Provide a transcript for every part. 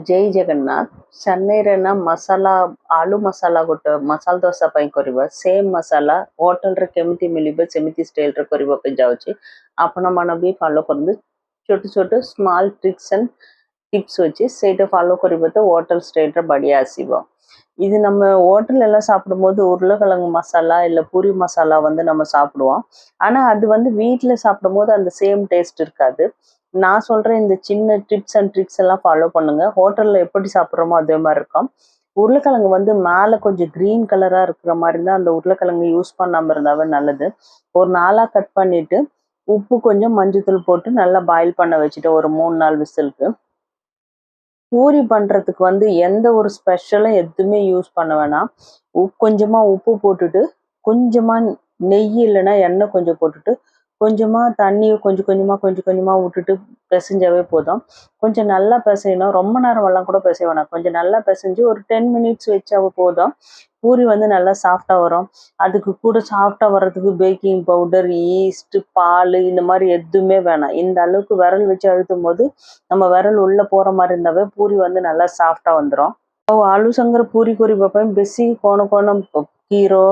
ଜୟ ଜଗନ୍ନାଥ। ଚେନ୍ନାଇରେ ନା ମସଲା ଆଳୁ ମସଲା ଗୋଟେ ମସାଲା ଦୋସା ପାଇଁ କରିବା ସେମ୍ ମସଲା ହୋଟେଲରେ କେମିତି ମିଳିବ ସେମିତି ଷ୍ଟାଇଲରେ କରିବାକୁ ଯାଉଛି। ଆପଣମାନେ ବି ଫଲୋ କରନ୍ତୁ। ଛୋଟ ଛୋଟ ସ୍ମଲ୍ ଟ୍ରିକ୍ସ ଆଣ୍ଡ டிப்ஸ் வச்சு ସେଇটা ஃபாலோ கரிபத்து ஹோட்டல் ஸ்டைலில் படியா ஆசிவோம். இது நம்ம ஹோட்டல் எல்லாம் சாப்பிடும்போது உருளைக்கிழங்கு மசாலா இல்லை பூரி மசாலா வந்து நம்ம சாப்பிடுவோம். ஆனால் அது வந்து வீட்டில் சாப்பிடும்போது அந்த சேம் டேஸ்ட் இருக்காது. நான் சொல்கிற இந்த சின்ன டிப்ஸ் அண்ட் ட்ரிக்ஸ் எல்லாம் ஃபாலோ பண்ணுங்கள். ஹோட்டலில் எப்படி சாப்பிட்றோமோ அதே மாதிரி இருக்கும். உருளைக்கிழங்கு வந்து மேலே கொஞ்சம் க்ரீன் கலராக இருக்கிற மாதிரி இருந்தால் அந்த உருளைக்கிழங்கு யூஸ் பண்ணாமல் இருந்தாவே நல்லது. ஒரு நாளாக கட் பண்ணிவிட்டு உப்பு கொஞ்சம் மஞ்சத்தூள் போட்டு நல்லா பாயில் பண்ண வச்சுட்டு ஒரு 3-4 விசிலுக்கு. பூரி பண்ணுறதுக்கு வந்து எந்த ஒரு ஸ்பெஷலும் எதுவுமே யூஸ் பண்ண வேணாம். கொஞ்சமாக உப்பு போட்டுட்டு கொஞ்சமாக நெய் இல்லைன்னா எண்ணெய் கொஞ்சம் போட்டுட்டு கொஞ்சமாக தண்ணியை கொஞ்சம் கொஞ்சமாக விட்டுட்டு பிசைஞ்சாவே போதும். கொஞ்சம் நல்லா பிசையணும். ரொம்ப நேரமெல்லாம் கூட பிசைய வேணாம். கொஞ்சம் நல்லா பிசைஞ்சு ஒரு 10 மினிட்ஸ் வச்சாவே போதும். பூரி வந்து நல்லா சாஃப்டாக வரும். அதுக்கு கூட சாஃப்டாக வர்றதுக்கு பேக்கிங் பவுடர், ஈஸ்ட்டு, பால் இந்த மாதிரி எதுவுமே வேணாம். இந்த அளவுக்கு விரல் வச்சு அழுத்தும் போது நம்ம விரல் உள்ளே போகிற மாதிரி இருந்தாவே பூரி வந்து நல்லா சாஃப்டாக வந்துடும். ଆଳୁ ସାଙ୍ଗରେ ପୁରୀ କରିବା ପାଇଁ ବେଶୀ କ'ଣ କ୍ଷୀର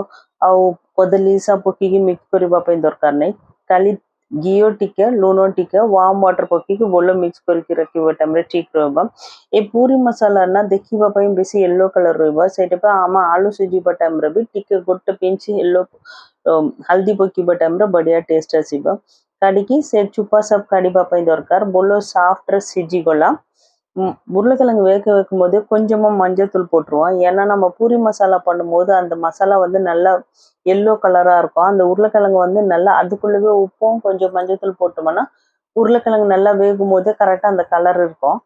ଆଉ କଦଳୀ ସବୁ ପକେଇକି ମିକ୍ସ କରିବା ପାଇଁ ଦରକାର ନାହିଁ। ଖାଲି ଘିଅ ଟିକେ, ଲୁଣ ଟିକେ, ୱାର୍ମ ୱାଟର ପକେଇକି ଭଲ ମିକ୍ସ କରିକି ରଖିବା ଟାଇମ୍ରେ ଠିକ୍ ରହିବ। ଏ ପୁରୀ ମସଲା ନା ଦେଖିବା ପାଇଁ ବେଶୀ ୟେଲୋ କଲର୍ ରହିବ। ସେଇଥିପାଇଁ ଆମ ଆଳୁ ସିଝିବା ଟାଇମ୍ରେ ବି ଟିକେ ଗୋଟେ ପିଞ୍ଚ ୟେଲୋ ହଳଦୀ ପକେଇବା ଟାଇମ୍ରେ ବଢ଼ିଆ ଟେଷ୍ଟ ଆସିବ। କାଢ଼ିକି ସେ ଚୁପା ସବୁ କାଢ଼ିବା ପାଇଁ ଦରକାର। ଭଲ ସାଫ୍ଟରେ ସିଝିଗଲା உருளைக்கிழங்கு வேக வைக்கும் போது கொஞ்சமாக மஞ்சத்தூள் போட்டுருவோம். ஏன்னா நம்ம பூரி மசாலா பண்ணும்போது அந்த மசாலா வந்து நல்லா எல்லோ கலராக இருக்கும். அந்த உருளைக்கிழங்கு வந்து நல்லா அதுக்குள்ளவே உப்பும் கொஞ்சம் மஞ்சத்தூள் போட்டோம்னா உருளைக்கிழங்கு நல்லா வேகும் போதே கரெக்டாக அந்த கலர் இருக்கும்.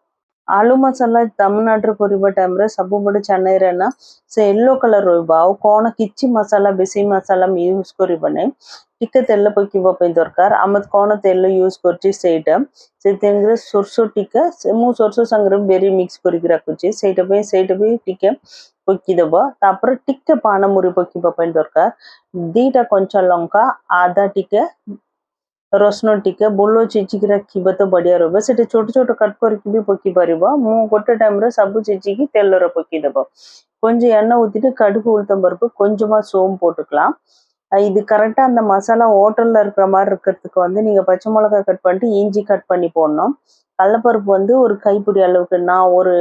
ଆଳୁ ମସଲା ତାମିଲନାଡୁରେ କରିବା ଟାଇମ୍ରେ ସବୁବେଳେ ଚେନ୍ନାଇରେ ନା ସେ ୟେଲୋ କଲର୍ ରହିବ। ଆଉ କ'ଣ କିଛି ମସଲା ବେଶୀ ମସଲା ୟୁଜ୍ କରିବ ନାହିଁ। ଟିକେ ତେଲ ପକାଇବା ପାଇଁ ଦରକାର। ଆମେ କ'ଣ ତେଲ ୟୁଜ୍ କରୁଛି ସେଇଟା ସେଥିରେ ସୋରିଷ ଟିକେ ମୁଁ ସୋରିଷ ସାଙ୍ଗରେ ବେରି ମିକ୍ସ କରିକି ରଖୁଛି। ସେଇଟା ବି ଟିକେ ପକାଇଦେବ। ତାପରେ ଟିକେ ପାନମୁରି ପକାଇବା ପାଇଁ ଦରକାର। 2ଟା କଞ୍ଚା ଲଙ୍କା, ଆଦା ଟିକେ, ରସୁଣ ଟିକେ ଭଲ ଛେଚିକି ରଖିବ ତ ବଢ଼ିଆ ରହିବ। ସେଠି ଛୋଟ ଛୋଟ କଟ୍ କରିକି ବି ପକାଇ ପାରିବ। ମୁଁ ଗୋଟେ ଟାଇମ୍ରେ ସବୁ ଛେଚିକି ତେଲରେ ପକାଇଦେବ। கொஞ்சம் எண்ணெய் ஊற்றிட்டு கடுகு உளுத்தம் பருப்பு கொஞ்சமாக சோம்பு போட்டுக்கலாம். இது கரெக்டாக அந்த மசாலா ஹோட்டலில் இருக்கிற மாதிரி இருக்கிறதுக்கு வந்து நீங்கள் பச்சை மிளகாய் கட் பண்ணிட்டு இஞ்சி கட் பண்ணி போடணும். கடலப்பருப்பு வந்து ஒரு கைப்பிடி அளவுக்கு நான் ஒரு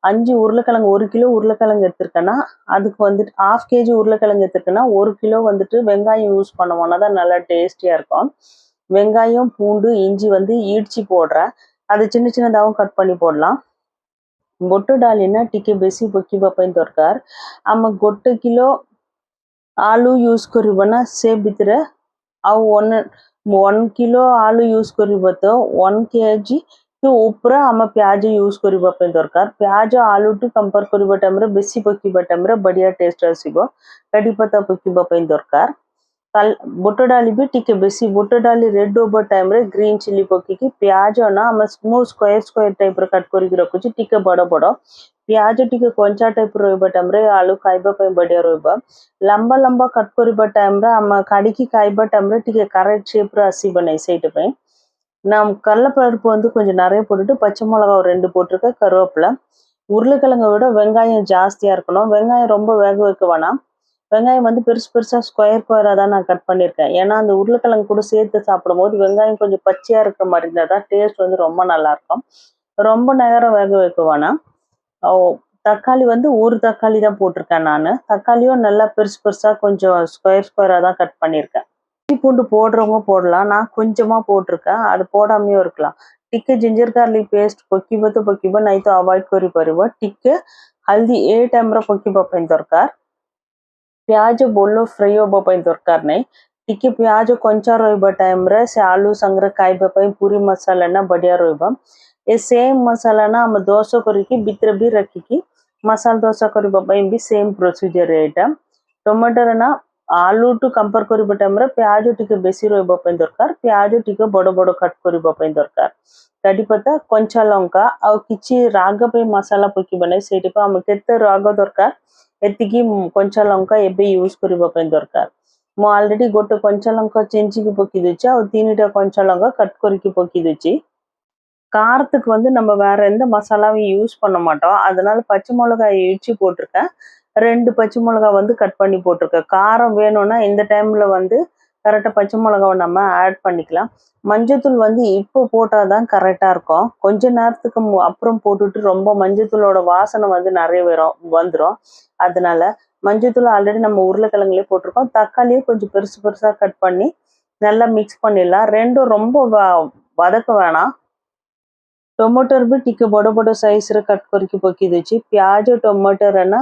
5 உருளைக்கிழங்கு 1 கிலோ உருளைக்கிழங்கு எடுத்திருக்கேன்னா அதுக்கு வந்துட்டு 1/2 kg உருளைக்கிழங்கு எடுத்திருக்கேன்னா 1 கிலோ வந்துட்டு வெங்காயம் யூஸ் பண்ணுவோம்னா தான் நல்லா டேஸ்டியாக இருக்கும். வெங்காயம், பூண்டு, இஞ்சி வந்து இடிச்சு போடுறேன். அது சின்ன சின்னதாகவும் கட் பண்ணி போடலாம். ବୁଟ ଡାଲି ନା ଟିକେ ବେଶୀ ପକାଇବା ପାଇଁ ଦରକାର। ଆମେ 1 କିଲୋ ଆଳୁ ୟୁଜ୍ କରିବ ନା ସେ ଭିତରେ ଆଉ 1 କିଲୋ ଆଳୁ ୟୁଜ୍ କରିବ ତ 1 kg ଉପରେ ଆମେ ପିଆଜ ୟୁଜ୍ କରିବା ପାଇଁ ଦରକାର। ପିଆଜ ଆଳୁଠୁ କମ୍ପେୟାର କରିବା ଟାଇମ୍ରେ ବେଶୀ ପକାଇବା ଟାଇମ୍ରେ ବଢ଼ିଆ ଟେଷ୍ଟ ଆସିବ। କଢ଼ି ପତ୍ତା ପକାଇବା ପାଇଁ ଦରକାର। ବୁଟ ଡାଲି ବି ଟିକେ ବେଶୀ ବୁଟ ଡାଲି ରେଡ୍ ହେବା ଟାଇମ୍ରେ ଗ୍ରୀନ୍ ଚିଲି ପକେଇକି ପିଆଜ ନା ଆମେ ମୁଁ ସ୍କୋୟାର ଟାଇପ୍ର କଟ୍ କରିକି ରଖୁଛି ଟିକେ ବଡ଼ ବଡ଼। ପିଆଜ ଟିକେ କଞ୍ଚା ଟାଇପ୍ର ରହିବା ଟାଇମ୍ରେ ଆଳୁ ଖାଇବା ପାଇଁ ବଢ଼ିଆ ରହିବ। ଲମ୍ବା ଲମ୍ବା କଟ୍ କରିବା ଟାଇମ୍ରେ ଆମେ କାଢ଼ିକି ଖାଇବା ଟାଇମ୍ରେ ଟିକେ கரெக்ட் ஷேப்ல ଆସିବ ନାହିଁ। ସେଇଥିପାଇଁ நான் கடலைப்பருப்பு வந்து கொஞ்சம் நிறைய போட்டுட்டு பச்சை மிளகாய் 2 போட்டிருக்கேன், கருவேப்பிலை. உருளைக்கிழங்கை விட வெங்காயம் ஜாஸ்தியாக இருக்கணும். வெங்காயம் ரொம்ப வேக வைக்க வேணாம். வெங்காயம் வந்து பெருசு பெருசாக ஸ்கொயராக தான் நான் கட் பண்ணியிருக்கேன். ஏன்னா அந்த உருளைக்கிழங்கு கூட சேர்த்து சாப்பிடும் போது வெங்காயம் கொஞ்சம் பச்சையாக இருக்கிற மாதிரி இருந்தால் தான் டேஸ்ட் வந்து ரொம்ப நல்லாயிருக்கும். ரொம்ப நேரம் வேக வைக்க வேணாம். தக்காளி வந்து ஒரு தக்காளி தான் போட்டிருக்கேன் நான். தக்காளியும் நல்லா பெருசு பெருசாக கொஞ்சம் ஸ்கொயராக தான் கட் பண்ணியிருக்கேன். இஞ்சி பூண்டு போடுறவங்க போடலாம். நான் கொஞ்சமாக போட்டிருக்கேன். அது போடாமையும் இருக்கலாம்। ଟିକେ ଜିଞ୍ଜର ଗାର୍ଲିକ ପେଷ୍ଟ ପକାଇବ ତ ପକାଇବ, ନାହିଁ ତ ଆଭଏଡ୍ କରିପାରିବ। ଟିକେ ହଳଦୀ ଏ ଟାଇମ୍ରେ ପକାଇବା ପାଇଁ ଦରକାର। ପିଆଜ ଭଲ ଫ୍ରାଏ ହେବା ପାଇଁ ଦରକାର ନାହିଁ। ଟିକେ ପିଆଜ କଞ୍ଚା ରହିବା ଟାଇମ୍ରେ ସେ ଆଳୁ ସାଙ୍ଗରେ ଖାଇବା ପାଇଁ ପୁରୀ ମସଲା ନା ବଢ଼ିଆ ରହିବ। ଏ ସେମ୍ ମସଲା ନା ଆମେ ଦୋସା କରିକି ଭିତରେ ବି ରଖିକି ମସାଲା ଦୋସା କରିବା ପାଇଁ ବି ସେମ୍ ପ୍ରୋସିଜର ଏଇଟା। ଟମାଟୋର ନା ଆଳୁଠୁ କମ୍ପେୟାର କରିବା ଟାଇମ୍ରେ ପିଆଜ ଟିକେ ବେଶୀ ରହିବା ପାଇଁ ଦରକାର। ପିଆଜ ଟିକେ ବଡ଼ ବଡ଼ କଟ୍ କରିବା ପାଇଁ ଦରକାର। କଢ଼ି ପତ୍ତା, କଞ୍ଚା ଲଙ୍କା ଆଉ କିଛି ରାଗ ପାଇଁ ମସଲା ପକାଇବ ନାହିଁ। ସେଇଥିପାଇଁ ଆମେ କେତେ ରାଗ ଦରକାର ଏତିକି କଞ୍ଚା ଲଙ୍କା ଏବେ ୟୁଜ୍ କରିବା ପାଇଁ ଦରକାର। ମୁଁ ଅଲରେଡ଼ି ଗୋଟେ କଞ୍ଚା ଲଙ୍କା ଚିଞ୍ଚିକି ପକାଇ ଦେଉଛି ଆଉ 3ଟା କଞ୍ଚା ଲଙ୍କା କଟ୍ କରିକି ପକାଇ ଦେଉଛି। காரத்துக்கு வந்து நம்ம வேற எந்த மசாலாவும் யூஸ் பண்ண மாட்டோம். அதனால பச்சை மிளகாய் இடிச்சு போட்டிருக்கேன். 2 பச்சை மிளகாய் வந்து கட் பண்ணி போட்டிருக்கேன். காரம் வேணும்னா இந்த டைம்ல வந்து கரெக்டா பச்சை மிளகாவை நம்ம ஆட் பண்ணிக்கலாம். மஞ்சத்தூள் வந்து இப்போ போட்டால் தான் கரெக்டாக இருக்கும். கொஞ்ச நேரத்துக்கு அப்புறம் போட்டுட்டு ரொம்ப மஞ்சத்தூளோட வாசனை வந்து நிறைய வந்துடும். அதனால மஞ்சத்தூள் ஆல்ரெடி நம்ம உருளைக்கிழங்குலேயே போட்டிருக்கோம். தக்காளியும் கொஞ்சம் பெருசு பெருசாக கட் பண்ணி நல்லா மிக்ஸ் பண்ணிடலாம். ரெண்டும் ரொம்ப வதக்க வேணாம். टमाटर भी टिके बड़ बड़ साइज रे कट करके पकी देछि। प्याज टमाटर है ना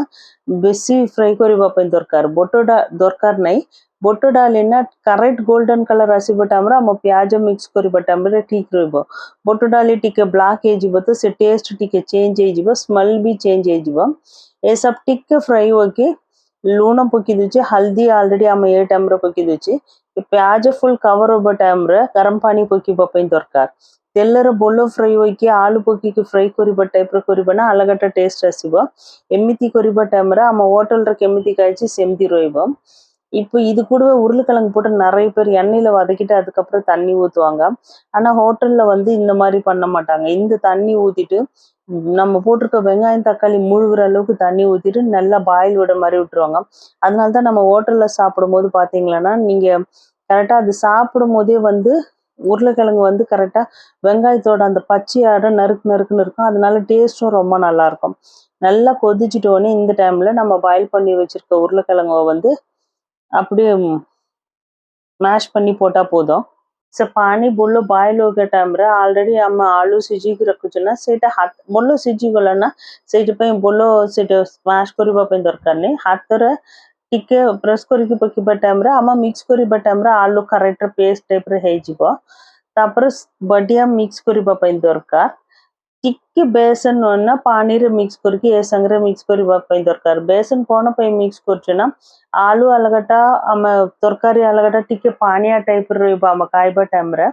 बेसी फ्राई करबा पे दरकार बोटोडा दरकार नहीं। बोटो डाली ना करेक्ट गोल्डन कलर आसीबा टाइम रे हम प्याज मिक्स करबा टाइम रे ठीक रहबो। बोटो डाली टिके ब्लैक हे जिवो तो से टेस्ट टिके चेंज हे जिवो, स्मेल भी चेंज हे जिवो। ए सब टिके फ्राई होके लूण पकी देछि। हल्दी ऑलरेडी हम ए टाइम रे पकी देछि। प्याज फुल कवर होबा टाइम रे गरम पानी पकीबा पे दरकार। तेलर बोलो फ्राई होइके आलू पकीके फ्राई करिबा टाइप रे करिबा अलगटा टेस्ट आसीबो। एमिति करिबा टाइम रे हम होटल रे केमिति काइछि सेमति रहइबो। இப்போ இது கூடவே உருளைக்கிழங்கு போட்டு நிறைய பேர் எண்ணெயில வதக்கிட்டு அதுக்கப்புறம் தண்ணி ஊற்றுவாங்க. ஆனால் ஹோட்டலில் வந்து இந்த மாதிரி பண்ண மாட்டாங்க. இந்த தண்ணி ஊற்றிட்டு நம்ம போட்டிருக்க வெங்காயம் தக்காளி முழுகிற அளவுக்கு தண்ணி ஊற்றிட்டு நல்லா பாயில் விட மாதிரி விட்டுருவாங்க. அதனால தான் நம்ம ஹோட்டலில் சாப்பிடும்போது பார்த்தீங்களன்னா நீங்கள் கரெக்டாக அது சாப்பிடும் போதே வந்து உருளைக்கிழங்கு வந்து கரெக்டாக வெங்காயத்தோட அந்த பச்சையாட நறுக்குன்னு இருக்கும். அதனால டேஸ்ட்டும் ரொம்ப நல்லா இருக்கும். நல்லா கொதிச்சிட்டோடனே இந்த டைமில் நம்ம பாயில் பண்ணி வச்சிருக்க உருளைக்கிழங்கை வந்து அப்படியே मैश பண்ணி போட்டா போதும்। से पानी बोलो बॉयल हो गया टाइम रे ऑलरेडी हम आलू सिझी के रखुछ ना सेटा हाथ बोलो सिझी गला ना सेटा पे बोलो सेटा स्मैश करबा पे दरकार नहीं। हाथ रे टिके प्रेस करके पकिबा टाइम रे हम मिक्स करबा टाइम रे आलू करेक्ट पेस्ट टाइप रे हे जिवो। तापर बढ़िया मिक्स करबा पे दरकार। टिके बेसन ना पानी रे मिक्स करके ए संगरे मिक्स करबा पे दरकार। बेसन कोन पे मिक्स करछना आलू अलगटा हम तरकारी अलगटा टिके पानिया टाइप रहबा हम खाइबा टाइम रे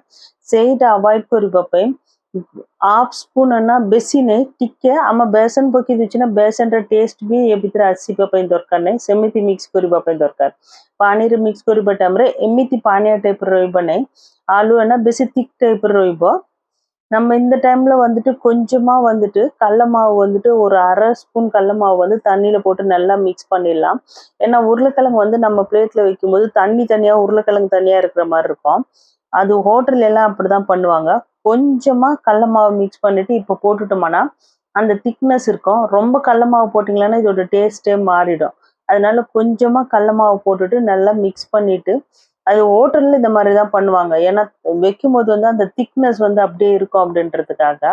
सेटा अवॉइड करबा पे हाफ स्पून ना बेसी नहीं टिके हम बेसन पकी दिछना बेसन रे टेस्ट भी ए भीतर आसीबा पे दरकार नहीं। सेमिति मिक्स करबा पे दरकार। पानी रे मिक्स करबा टाइम रे एमिति पानिया टाइप रहबा नहीं। आलू ना बेसी थिक टाइप रहबा। நம்ம இந்த டைம்ல வந்துட்டு கொஞ்சமா வந்துட்டு கடல மாவு வந்துட்டு ஒரு 1/2 ஸ்பூன் கடல மாவு வந்து தண்ணியில போட்டு நல்லா மிக்ஸ் பண்ணிடலாம். ஏன்னா உருளைக்கிழங்கு வந்து நம்ம பிளேட்ல வைக்கும்போது தண்ணி தனியா உருளைக்கிழங்கு தனியா இருக்கிற மாதிரி இருக்கும். அது ஹோட்டல்ல எல்லாம் அப்படிதான் பண்ணுவாங்க. கொஞ்சமா கடல மாவு மிக்ஸ் பண்ணிட்டு இப்போ போட்டுட்டோம்னா அந்த திக்னஸ் இருக்கும். ரொம்ப கடல மாவு போட்டிங்களன்னா இதோட டேஸ்டே மாறிடும். அதனால கொஞ்சமா கடல மாவு போட்டுட்டு நல்லா மிக்ஸ் பண்ணிட்டு அது ஹோட்டல்ல இந்த மாதிரி தான் பண்ணுவாங்க. ஏன்னா வைக்கும்போது வந்து அந்த திக்னஸ் வந்து அப்படியே இருக்கும் அப்படின்றதுக்காக.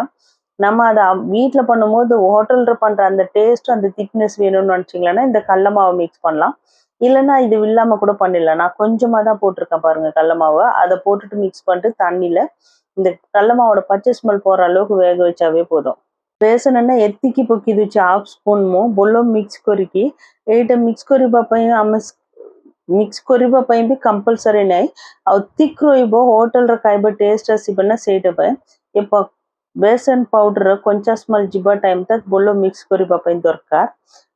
நம்ம அதை வீட்டில் பண்ணும்போது ஹோட்டல்ல பண்ற அந்த டேஸ்ட் அந்த திக்னஸ் வேணும்னு நினைச்சிங்களன்னா இந்த கடல மாவை மிக்ஸ் பண்ணலாம். இல்லைன்னா இது இல்லாம கூட பண்ணிடலாம். நான் கொஞ்சமா தான் போட்டிருக்கேன் பாருங்க கடல மாவை. அதை போட்டுட்டு மிக்ஸ் பண்ணிட்டு தண்ணியில இந்த கடல மாவோட பச்சை ஸ்மெல் போற அளவுக்கு வேக வச்சாவே போதும்। बेसन ना एतिकी पकी दूची हाफ स्पून मो बोलो मिक्स करिकी एटा मिक्स करिबा पई हम मिक्स करिबा पई भी कंपलसरी नहीं। आ थिक रोइबो होटल रे खाइबा टेस्ट आसीबना सेटा पई ए बेसन पाउडर कोंचा स्मेल जिबा टाइम तक बोलो मिक्स करिबा पई दरकार।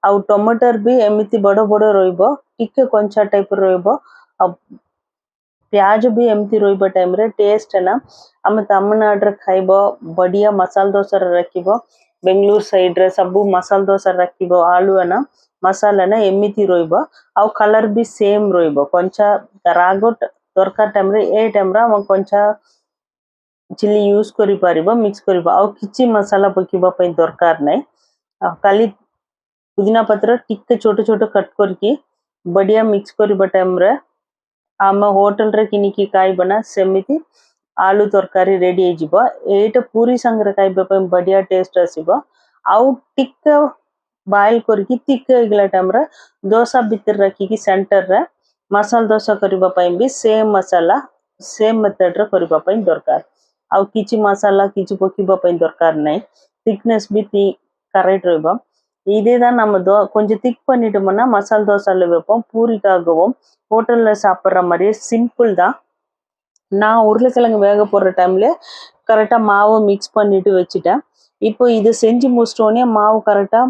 आ टमाटर भी एमिति बड़ बड़ रोइबो टिके कोंचा टाइप रोइबो। आ प्याज भी एमती रोइबा टाइम रे टेस्ट है ना हम तमिलनाडु रे खाइबो बढ़िया मसाला डोसा रे रखिबो। बेंगलुरु साइड रे सबु मसाला डोसा रखिबो आलू है ना मसाला ना एमिति रोइबो। आ कलर भी सेम रोइबो कोंचा रागोट दरकार टाइम रे ए टाइम रे हम कोंचा चिली यूज करि पारिबो मिक्स करिबो। आ किछि मसाला पकिबा पई दरकार नहीं। खाली पुदीना पत्र टिके छोटे छोटे कट करके बढ़िया मिक्स करिबा टाइम रे आम होटल रे किनिकी खाइबना सेमिति आलू तरकारी रेडी हे जिवो। एटा पूरी संगरे खाइबा पे बढ़िया टेस्ट आसीबो। आउ टिके बॉयल करके टिके इगला टाइम रे डोसा भीतर रखी सेंटर रे मसाला डोसा करबा पे भी सेम मसाला सेम मेथड रे करबा पे दरकार। आउ किछि मसाला किछि पकिबा पे दरकार नहीं। थिकनेस भी करेक्ट रहबो। இதே தான் நம்ம கொஞ்சம் திக் பண்ணிட்டோம்னா மசாலா தோசால வைப்போம் பூரிக்காகவும் ஹோட்டல்ல சாப்பிட்ற மாதிரியே சிம்பிள் தான்। நான் உருளைக்கிழங்கு வேக போடுற டைம்ல கரெக்டா மாவு மிக்ஸ் பண்ணிட்டு வச்சுட்டேன்। இப்போ இது செஞ்சு முடிச்சிட்டோன்னே மாவு கரெக்டா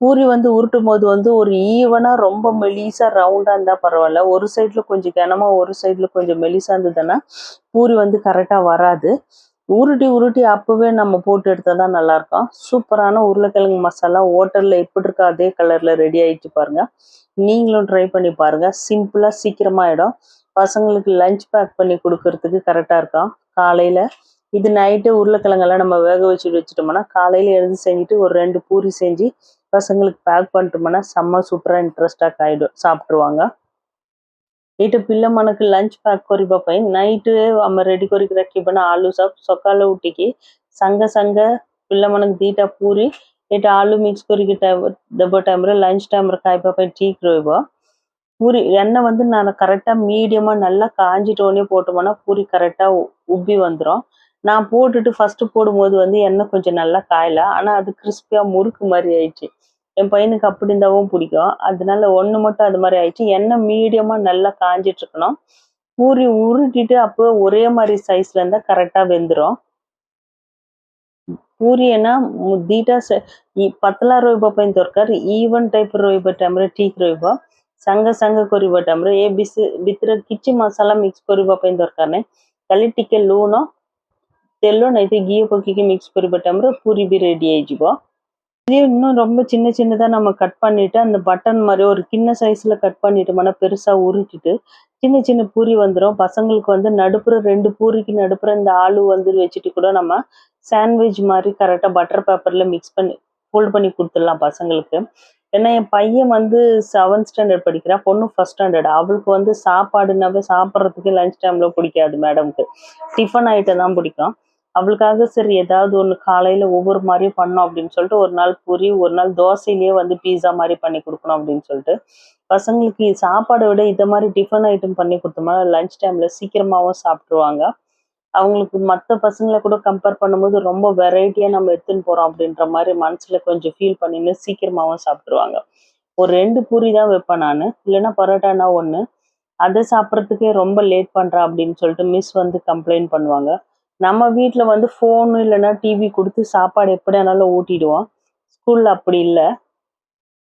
பூரி வந்து உருட்டும் போது வந்து ஒரு ஈவனா ரொம்ப மெலிசா ரவுண்டா இருந்தா பரவாயில்ல। ஒரு சைட்ல கொஞ்சம் கனமா ஒரு சைட்ல கொஞ்சம் மெலிசா இருந்ததுன்னா பூரி வந்து கரெக்டா வராது। உருட்டி உருட்டி அப்பவே நம்ம போட்டு எடுத்தால் தான் நல்லாயிருக்கும். சூப்பரான உருளைக்கிழங்கு மசாலா ஹோட்டலில் எப்படி இருக்கோ அதே கலரில் ரெடி ஆகிட்டு பாருங்கள். நீங்களும் ட்ரை பண்ணி பாருங்கள். சிம்பிளாக சீக்கிரமாக ஆகிடும். பசங்களுக்கு லஞ்ச் பேக் பண்ணி கொடுக்கறதுக்கு கரெக்டாக இருக்கும். காலையில் இது நைட்டு உருளைக்கிழங்கெல்லாம் நம்ம வேக வச்சுட்டோம்னா காலையில் எழுந்து செஞ்சுட்டு ஒரு 2 பூரி செஞ்சு பசங்களுக்கு பேக் பண்ணிட்டோம்னா செம்ம సూపరాக ఇంట్రెస్టాக ఆయిடும் సాப்பிట్రువాంగ. ఇటు పిల్ల మనకు లంచ్ ప్యాక్ କରିବା ପାଇଁ ନାଇଟ୍ ଆମେ ରେଡି କରିକି ରଖିବା ଆଳୁ ସକାଳୁ ଉଠିକି ସାଙ୍ଗେ ସାଙ୍ଗେ ପିଲାମାନଙ୍କୁ 2ଟା ପୁରୀ ଏଇଟା ଆଳୁ ମିକ୍ସ କରିକି ଦେବା ଟାଇମ୍ରେ ଲଞ୍ଚ ଟାଇମ୍ରେ ଖାଇବା ପାଇଁ ଠିକ୍ ରହିବ. பூரி எண்ணெய் வந்து நான் கரெக்டாக மீடியமாக நல்லா காஞ்சிட்டோன்னே போட்டோம்னா பூரி கரெக்டாக உப்பி வந்துடும். நான் போட்டுட்டு ஃபஸ்ட்டு போடும்போது வந்து எண்ணெய் கொஞ்சம் நல்லா காயலை, ஆனால் அது கிறிஸ்பியாக முறுக்கு மாதிரி ஆயிடுச்சு. என் பையனுக்கு அப்படி இருந்தாவும் பிடிக்கும். அதனால ஒன்று மட்டும் அது மாதிரி ஆயிடுச்சு. எண்ணெய் மீடியமாக நல்லா காஞ்சிட்டு இருக்கணும். பூரி உருட்டிட்டு அப்போ ஒரே மாதிரி சைஸ்ல இருந்தால் கரெக்டாக வெந்துடும். पूरी है ना दीटा से पतला रोइबा ପାଇଁ ଦରକାର ଇଭନ୍ ଟାଇପ୍ ରହିବା ଟାଇମ୍ରେ ଠିକ୍ ରହିବ। ସାଙ୍ଗେ ସାଙ୍ଗେ କରିବା ଟାଇମ୍ରେ ଏ ଭିତରେ କିଛି ମସଲା ମିକ୍ସ କରିବା ପାଇଁ ଦରକାର ନାହିଁ, ଖାଲି ଟିକେ ଲୁଣ ତେଲ ନାଇଁ ଘି ପକେଇକି ମିକ୍ସ କରିବା ଟାଇମ୍ରେ பூரி ବି ரெடி ஆயிଯିବ। இதே இன்னும் ரொம்ப சின்ன சின்னதாக நம்ம கட் பண்ணிட்டு அந்த பட்டன் மாதிரி ஒரு கிண்ண சைஸில் கட் பண்ணிட்டோம்னா பெருசாக உருட்டிட்டு சின்ன சின்ன பூரி வந்துடும்। பசங்களுக்கு வந்து நடுப்புற 2 பூரிக்கு நடுப்புற இந்த ஆளு வந்து வச்சுட்டு கூட நம்ம சாண்ட்விச் மாதிரி கரெக்டாக பட்டர் பேப்பரில் மிக்ஸ் பண்ணி ஃபோல்ட் பண்ணி கொடுத்துடலாம் பசங்களுக்கு। ஏன்னா என் பையன் வந்து 7th ஸ்டாண்டர்ட் படிக்கிறான், பொண்ணு 1st ஸ்டாண்டர்ட்। அவளுக்கு வந்து சாப்பாடுனாவே சாப்பிட்றதுக்கு லஞ்ச் டைமில் பிடிக்காது, மேடம்க்கு டிஃபன் ஐட்டம் தான் பிடிக்கும்। அவளுக்காக சரி ஏதாவது ஒன்று காலையில் ஒவ்வொரு மாதிரியும் பண்ணோம் அப்படின்னு சொல்லிட்டு ஒரு நாள் பூரி, ஒரு நாள் தோசையிலேயே வந்து பீஸா மாதிரி பண்ணி கொடுக்கணும் அப்படின்னு சொல்லிட்டு பசங்களுக்கு சாப்பாடை விட இதை மாதிரி டிஃபன் ஐட்டம் பண்ணி கொடுத்தோம்னா லஞ்ச் டைமில் சீக்கிரமாகவும் சாப்பிட்ருவாங்க। அவங்களுக்கு மற்ற பசங்களை கூட கம்பேர் பண்ணும்போது ரொம்ப வெரைட்டியாக நம்ம எடுத்துன்னு போகிறோம் அப்படின்ற மாதிரி மனசில் கொஞ்சம் ஃபீல் பண்ணின்னு சீக்கிரமாகவும் சாப்பிட்ருவாங்க। ஒரு 2 பூரி தான் வைப்பேன் நான், இல்லைன்னா பரோட்டானா 1, அதை சாப்பிட்றதுக்கே ரொம்ப லேட் பண்ணுறா அப்படின்னு சொல்லிட்டு மிஸ் வந்து கம்ப்ளைண்ட் பண்ணுவாங்க। நம்ம வீட்டில் வந்து ஃபோனு இல்லைன்னா டிவி கொடுத்து சாப்பாடு எப்படி ஆனாலும் ஊட்டிடுவோம், ஸ்கூலில் அப்படி இல்லை।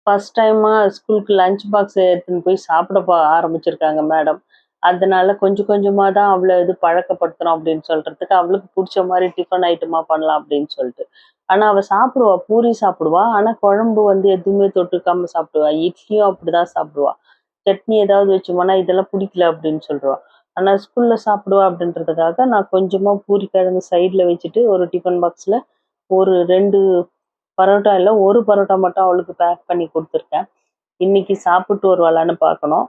ஃபர்ஸ்ட் டைமாக ஸ்கூலுக்கு லஞ்ச் பாக்ஸ் எடுத்துன்னு போய் சாப்பிட ஆரம்பிச்சிருக்காங்க மேடம்। அதனால கொஞ்சம் கொஞ்சமாக தான் அவளை இது பழக்கப்படுத்தணும் அப்படின்னு சொல்கிறதுக்கு அவளுக்கு பிடிச்ச மாதிரி டிஃபன் ஐட்டமாக பண்ணலாம் அப்படின்னு சொல்லிட்டு। ஆனால் அவள் சாப்பிடுவா, பூரி சாப்பிடுவா, ஆனால் குழம்பு வந்து எதுவுமே தொட்டுக்காமல் சாப்பிடுவா। இட்லியும் அப்படி தான் சாப்பிடுவா, சட்னி ஏதாவது வச்சோம்னா இதெல்லாம் பிடிக்கல அப்படின்னு சொல்லுவா। ஆனால் ஸ்கூலில் சாப்பிடுவா அப்படின்றதுக்காக நான் கொஞ்சமாக பூரி கிழங்கு சைடில் வச்சுட்டு ஒரு டிஃபன் பாக்ஸில் ஒரு 2 பரோட்டா இல்லை ஒரு பரோட்டா மட்டும் அவளுக்கு பேக் பண்ணி கொடுத்துருக்கேன்। இன்னைக்கு சாப்பிட்டு வருவாளான்னு பார்க்கணும்।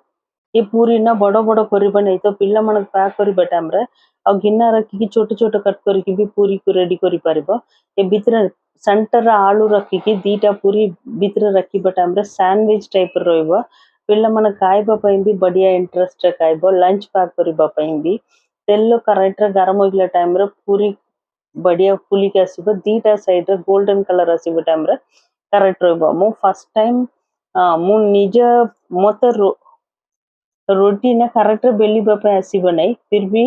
ये पूरी ना बड़ा बड़ा କରିବା नहीं तो ପିଲାମାନଙ୍କୁ ପ୍ୟାକ୍ କରିବା ଟାଇମ୍ରେ ଆଉ ଗିନା ରଖିକି ଛୋଟ ଛୋଟ କଟ୍ କରିକି ବି ପୁରୀକୁ ରେଡ଼ି କରିପାରିବ। ଏ ଭିତରେ ସେଣ୍ଟରରେ ଆଳୁ ରଖିକି 2ଟା ପୁରୀ ଭିତରେ ରଖିବା ଟାଇମ୍ରେ ସାଣ୍ଡୱିଚ୍ ଟାଇପ୍ର ରହିବ। ପିଲାମାନେ ଖାଇବା ପାଇଁ ବି ବଢ଼ିଆ ଇଣ୍ଟରେଷ୍ଟରେ ଖାଇବ। ଲଞ୍ଚ ପ୍ୟାକ୍ କରିବା ପାଇଁ ବି ତେଲ କରେକ୍ଟରେ ଗରମ ହୋଇଗଲା ଟାଇମ୍ରେ ପୁରୀ ବଢ଼ିଆ ଫୁଲିକି ଆସିବ। 2ଟା ସାଇଡ଼୍ରେ ଗୋଲ୍ଡେନ୍ କଲର୍ ଆସିବା ଟାଇମ୍ରେ କରେକ୍ଟ ରହିବ। ମୁଁ ଫାର୍ଷ୍ଟ ଟାଇମ୍ ମୁଁ ନିଜ ମୋତେ रोटी ना करेक्टर बेलिबा पे आसीबो नहीं, फिर भी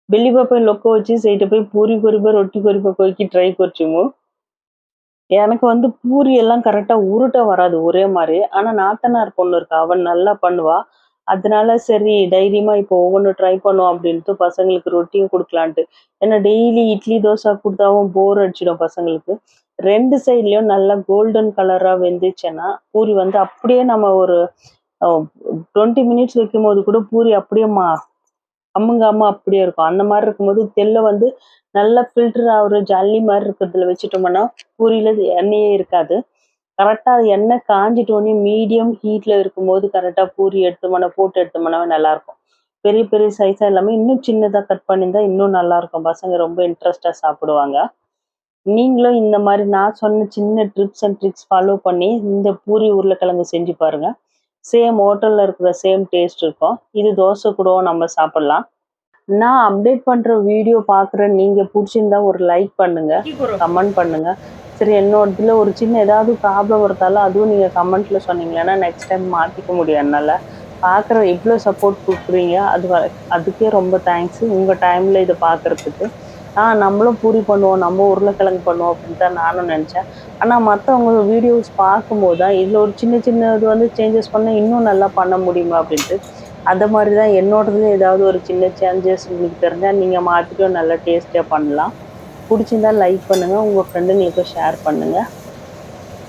बेलिबा पे लोक अच्छी सहीटा पे पूरी करिबा रोटी करिबा कोई ट्राई करछु मु। எனக்கு வந்து பூரி எல்லாம் கரெக்டாக உருட்ட வராது ஒரே மாதிரி, ஆனால் நாத்தனார் பொண்ணு இருக்கா, அவன் நல்லா பண்ணுவா। அதனால சரி தைரியமாக இப்போ ஒவ்வொன்று ட்ரை பண்ணுவோம் அப்படின்ட்டு பசங்களுக்கு ரொட்டியும் கொடுக்கலான்ட்டு। ஏன்னா டெய்லி இட்லி தோசை கொடுத்தாவும் போர் அடிச்சிடும் பசங்களுக்கு। 2 சைட்லேயும் நல்லா கோல்டன் கலராக வெந்துச்சுன்னா பூரி வந்து அப்படியே நம்ம ஒரு 20 மினிட்ஸ் வைக்கும் போது கூட பூரி அப்படியே அம்முங்காம அப்படியே இருக்கும்। அந்த மாதிரி இருக்கும்போது தெல்ல வந்து நல்லா ஃபில்டர் ஆகுற ஜல்லி மாதிரி இருக்கிறதுல வச்சுட்டோம்னா பூரியில எண்ணெயே இருக்காது। கரெக்டாக அது எண்ணெய் காஞ்சிட்டோன்னே மீடியம் ஹீட்டில் இருக்கும்போது கரெக்டாக பூரி போட்டு எடுத்தோம்னாவே நல்லாயிருக்கும்। பெரிய பெரிய சைஸாக எல்லாமே இன்னும் சின்னதாக கட் பண்ணியிருந்தா இன்னும் நல்லாயிருக்கும், பசங்க ரொம்ப இன்ட்ரெஸ்டாக சாப்பிடுவாங்க। நீங்களும் இந்த மாதிரி நான் சொன்ன சின்ன ட்ரிப்ஸ் அண்ட் ட்ரிக்ஸ் ஃபாலோ பண்ணி இந்த பூரி உருளைக்கிழங்கு செஞ்சு பாருங்கள்। சேம் ஹோட்டலில் இருக்கிற சேம் டேஸ்ட் இருக்கும்। இது தோசை கூட நம்ம சாப்பிட்லாம்। நான் அப்டேட் பண்ணுற வீடியோ பார்க்குற நீங்கள் பிடிச்சிருந்தா ஒரு லைக் பண்ணுங்கள், கமெண்ட் பண்ணுங்கள்। சரி என்னோடதுல ஒரு சின்ன ஏதாவது ப்ராப்ளம் இருந்தாலும் அதுவும் நீங்கள் கமெண்ட்டில் சொன்னீங்கன்னா நெக்ஸ்ட் டைம் மாற்றிக்க முடியும் என்னால்। பார்க்குற இவ்வளோ சப்போர்ட் கொடுக்குறீங்க, அதுக்கே ரொம்ப தேங்க்ஸு உங்கள் டைமில் இதை பார்க்குறதுக்கு। நம்மளும் பூரி பண்ணுவோம், நம்ம உருளைக்கிழங்கு பண்ணுவோம் அப்படின்னு தான் நானும் நினச்சேன்। ஆனால் மற்றவங்க வீடியோஸ் பார்க்கும்போது தான் இதில் ஒரு சின்ன சின்ன இது வந்து சேஞ்சஸ் பண்ணால் இன்னும் நல்லா பண்ண முடியுமா அப்படின்ட்டு அந்த மாதிரி தான் என்னோடதுல ஏதாவது ஒரு சின்ன சேஞ்சஸ் உங்களுக்கு தெரிஞ்சால் நீங்கள் மாற்றிட்டு நல்லா டேஸ்டியாக பண்ணலாம். பிடிச்சிருந்தா லைக் பண்ணுங்கள், உங்கள் ஃப்ரெண்டுங்களுக்கு ஷேர் பண்ணுங்கள்.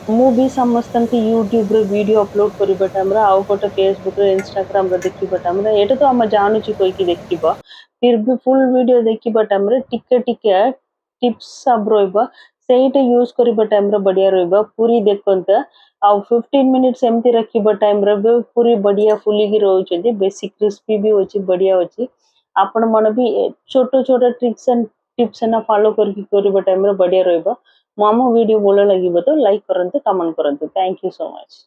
ମୁଁ ବି ସମସ୍ତଙ୍କୁ ୟୁଟ୍ୟୁବରେ ଭିଡ଼ିଓ ଅପଲୋଡ଼ କରିବା ଟାଇମ୍ରେ ଆଉ ଗୋଟେ ଫେସବୁକ୍ରେ ଇନଷ୍ଟାଗ୍ରାମରେ ଦେଖିବା ଟାଇମ୍ରେ ଏଇଟା ତ ଆମେ ଜାଣୁଛୁ କହିକି ଦେଖିବ, ଫିର୍ ବି ଫୁଲ୍ ଭିଡ଼ିଓ ଦେଖିବା ଟାଇମ୍ରେ ଟିକେ ଟିକେ ଟିପ୍ସ ସବୁ ରହିବ, ସେଇଟା ୟୁଜ୍ କରିବା ଟାଇମ୍ରେ ବଢ଼ିଆ ରହିବ। ପୁରୀ ଦେଖନ୍ତୁ ଆଉ 15 ମିନିଟ୍ସ ଏମିତି ରଖିବା ଟାଇମ୍ରେ ବି ପୁରୀ ବଢ଼ିଆ ଫୁଲିକି ରହୁଛନ୍ତି, ବେଶୀ କ୍ରିସ୍ପି ବି ଅଛି, ବଢ଼ିଆ ଅଛି। ଆପଣମାନେ ବି ଛୋଟ ଛୋଟ ଟିପ୍ସ ଏଣ୍ଡ ଫଲୋ କରିକି କରିବା ଟାଇମ୍ରେ ବଢ଼ିଆ ରହିବ। ମୋ ଆମ ଭିଡ଼ିଓ ଭଲ ଲାଗିବ ତ ଲାଇକ୍ କରନ୍ତୁ, କମେଣ୍ଟ କରନ୍ତୁ। Thank you so much.